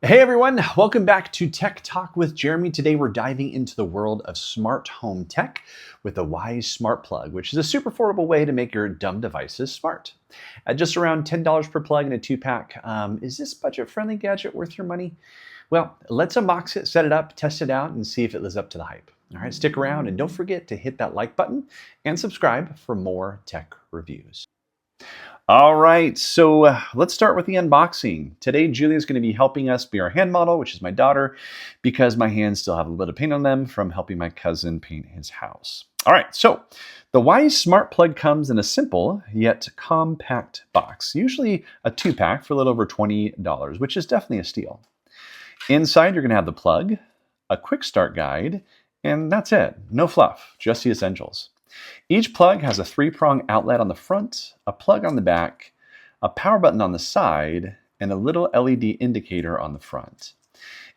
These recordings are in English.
Hey everyone, welcome back to Tech Talk with Jeremy. Today we're diving into the world of smart home tech with the Wyze Smart Plug, which is a super affordable way to make your dumb devices smart. At just around $10 per plug in a 2-pack, is this budget-friendly gadget worth your money? Well, let's unbox it, set it up, test it out, and see if it lives up to the hype. All right, stick around and don't forget to hit that like button and subscribe for more tech reviews. All right, so let's start with the unboxing. Today, Julia is going to be helping us be our hand model, which is my daughter, because my hands still have a little bit of paint on them from helping my cousin paint his house. All right, so the Wyze Smart Plug comes in a simple yet compact box, usually a 2-pack for a little over $20, which is definitely a steal. Inside, you're going to have the plug, a quick start guide, and that's it. No fluff, just the essentials. Each plug has a 3-prong outlet on the front, a plug on the back, a power button on the side, and a little LED indicator on the front.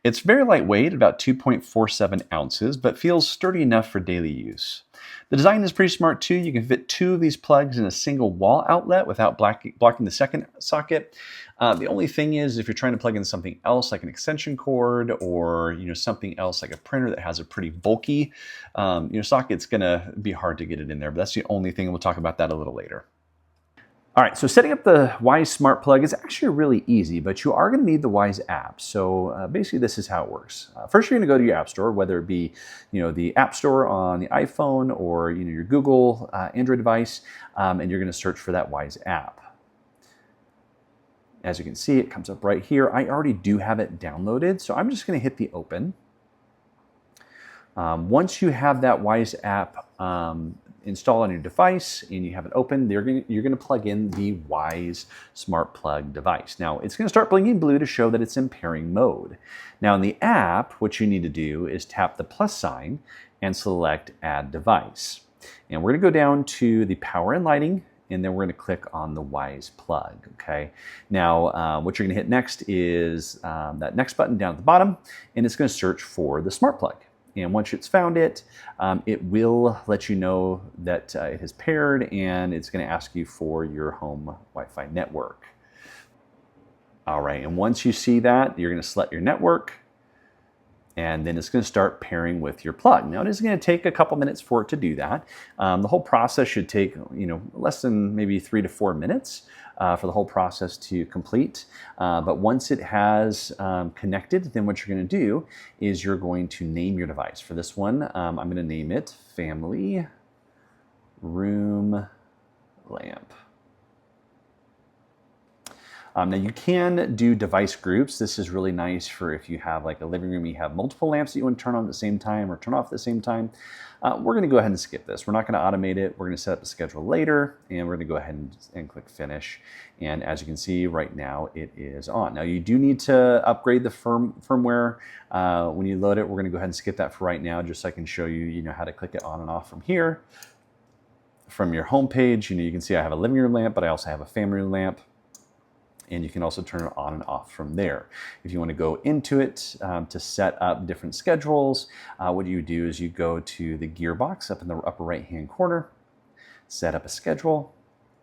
It's very lightweight, about 2.47 ounces, but feels sturdy enough for daily use. The design is pretty smart too. You can fit 2 of these plugs in a single wall outlet without blocking the second socket. The only thing is if you're trying to plug in something else like an extension cord or something else like a printer that has a pretty bulky socket, it's going to be hard to get it in there. But that's the only thing. We'll talk about that a little later. All right, so setting up the Wyze Smart Plug is actually really easy, but you are going to need the Wyze app. So basically, this is how it works. First, you're going to go to your app store, whether it be the App Store on the iPhone or your Google Android device, and you're going to search for that Wyze app. As you can see, it comes up right here. I already do have it downloaded, so I'm just going to hit the open. Once you have that Wyze app installed on your device and you have it open, you're going to plug in the Wyze Smart Plug device. Now, it's going to start blinking blue to show that it's in pairing mode. Now, in the app, what you need to do is tap the plus sign and select Add Device. And we're going to go down to the Power and Lighting, and then we're going to click on the Wyze Plug, okay? Now, what you're going to hit next is that next button down at the bottom, and it's going to search for the Smart Plug. And once it's found it, it will let you know that it has paired, and it's going to ask you for your home Wi-Fi network. All right, and once you see that, you're going to select your network, and then it's going to start pairing with your plug. Now, it is going to take a couple minutes for it to do that. The whole process should take less than maybe 3 to 4 minutes for the whole process to complete. But once it has connected, then what you're going to do is you're going to name your device. For this one, I'm going to name it Family Room Lamp. Now you can do device groups. This is really nice for if you have like a living room, you have multiple lamps that you want to turn on at the same time or turn off at the same time. We're going to go ahead and skip this. We're not going to automate it. We're going to set up a schedule later, and we're going to go ahead and click finish. And as you can see right now, it is on. Now you do need to upgrade the firmware. When you load it, we're going to go ahead and skip that for right now, just so I can show you, how to click it on and off from here. From your home page, you can see I have a living room lamp, but I also have a family room lamp. And you can also turn it on and off from there. If you want to go into it to set up different schedules, what you do is you go to the gearbox up in the upper right-hand corner, set up a schedule,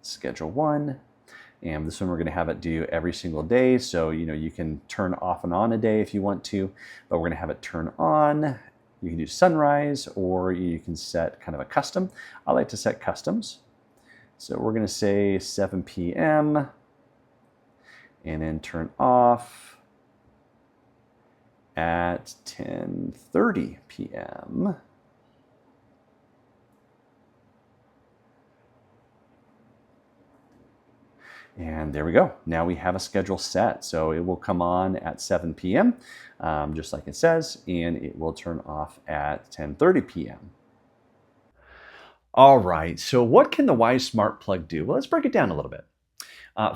schedule 1, and this one we're going to have it do every single day. So, you can turn off and on a day if you want to, but we're going to have it turn on. You can do sunrise, or you can set kind of a custom. I like to set customs. So we're going to say 7 p.m., and then turn off at 10:30 p.m. And there we go. Now we have a schedule set. So it will come on at 7 p.m., just like it says, and it will turn off at 10:30 p.m. All right, so what can the Wyze Smart Plug do? Well, let's break it down a little bit.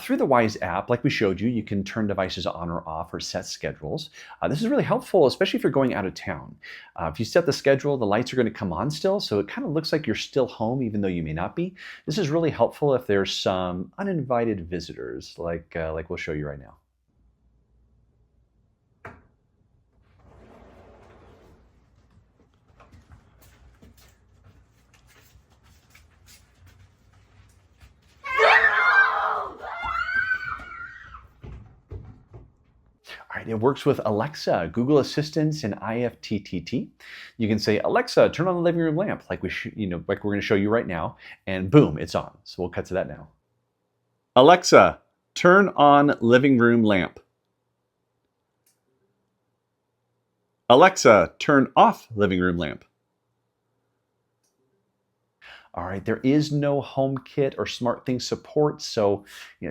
Through the Wyze app, like we showed you, you can turn devices on or off or set schedules. This is really helpful, especially if you're going out of town. If you set the schedule, the lights are going to come on still, so it kind of looks like you're still home, even though you may not be. This is really helpful if there's some uninvited visitors, like we'll show you right now. right, it works with Alexa, Google Assistant, and IFTTT. You can say, Alexa, turn on the living room lamp, like like we're going to show you right now, and boom, it's on. So we'll cut to that now. Alexa, turn on living room lamp. Alexa, turn off living room lamp. All right, there is no HomeKit or SmartThings support, so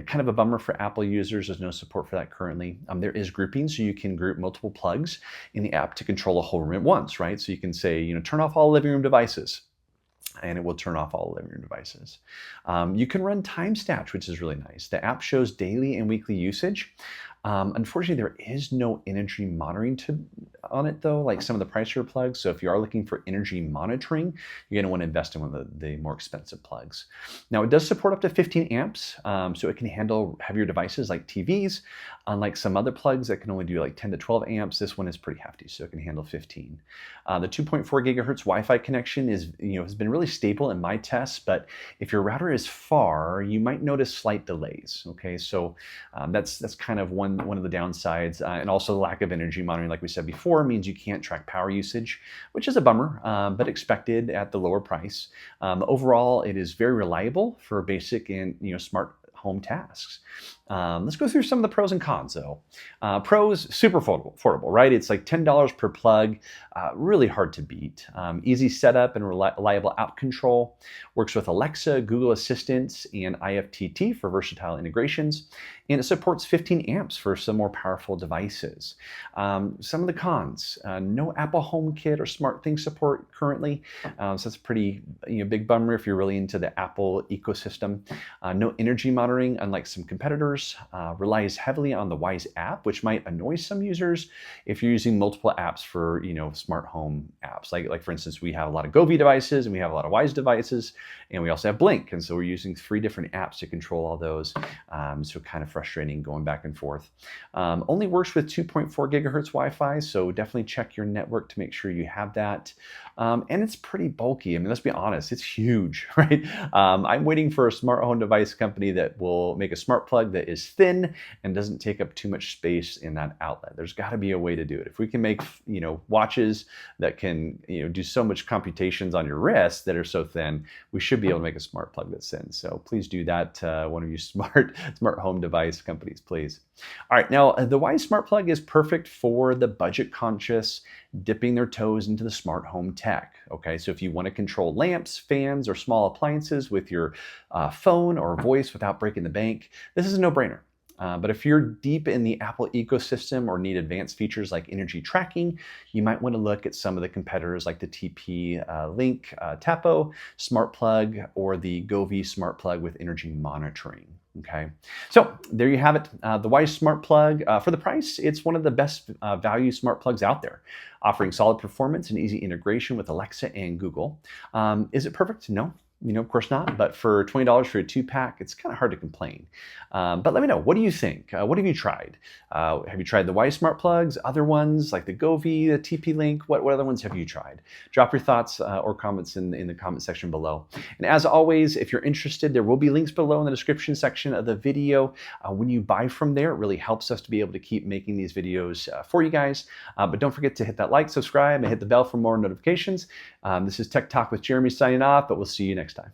kind of a bummer for Apple users. There's no support for that currently. There is grouping, so you can group multiple plugs in the app to control a whole room at once, right? So you can say, turn off all living room devices, and it will turn off all living room devices. You can run time stats, which is really nice. The app shows daily and weekly usage. Unfortunately, there is no energy monitoring on it though, like some of the pricier plugs. So if you are looking for energy monitoring, you're going to want to invest in one of the more expensive plugs. Now it does support up to 15 amps, so it can handle heavier devices like TVs. Unlike some other plugs that can only do like 10 to 12 amps, this one is pretty hefty, so it can handle 15. The 2.4 gigahertz Wi-Fi connection is, has been really stable in my tests, but if your router is far, you might notice slight delays. Okay, so that's kind of one of the downsides, and also the lack of energy monitoring, like we said before, means you can't track power usage, which is a bummer, but expected at the lower price. Overall, it is very reliable for basic and smart home tasks. Let's go through some of the pros and cons though. Pros, super affordable, right? It's like $10 per plug, really hard to beat. Easy setup and reliable app control. Works with Alexa, Google Assistant, and IFTT for versatile integrations. And it supports 15 amps for some more powerful devices. Some of the cons, no Apple HomeKit or SmartThings support currently. So that's a pretty big bummer if you're really into the Apple ecosystem. No energy monitoring, unlike some competitors. Relies heavily on the Wyze app, which might annoy some users if you're using multiple apps for smart home apps. Like for instance, we have a lot of Govee devices and we have a lot of Wyze devices, and we also have Blink, and so we're using 3 different apps to control all those. So kind of frustrating going back and forth. Only works with 2.4 gigahertz Wi-Fi, so definitely check your network to make sure you have that. And it's pretty bulky. I mean, let's be honest, it's huge, right? I'm waiting for a smart home device company that will make a smart plug that is thin and doesn't take up too much space in that outlet. There's got to be a way to do it. If we can make watches that can do so much computations on your wrist that are so thin, we should be able to make a smart plug that's thin. So please do that. One of you smart home device companies, please. All right, now the Wyze Smart Plug is perfect for the budget conscious, dipping their toes into the smart home tech. Okay, so if you want to control lamps, fans, or small appliances with your phone or voice without breaking the bank, this is a no-brainer. But if you're deep in the Apple ecosystem or need advanced features like energy tracking, you might want to look at some of the competitors like the TP-Link Tapo Smart Plug or the Govee Smart Plug with energy monitoring. Okay, so there you have it. The Wyze Smart Plug, for the price, it's one of the best value smart plugs out there, offering solid performance and easy integration with Alexa and Google. Is it perfect? No. Of course not, but for $20 for a 2-pack, it's kind of hard to complain. But let me know, what do you think? What have you tried? Have you tried the Wyze Smart Plugs, other ones like the Govee, the TP-Link? What other ones have you tried? Drop your thoughts or comments in the comment section below. And as always, if you're interested, there will be links below in the description section of the video. When you buy from there, it really helps us to be able to keep making these videos for you guys. But don't forget to hit that like, subscribe, and hit the bell for more notifications. This is Tech Talk with Jeremy signing off, but we'll see you next time.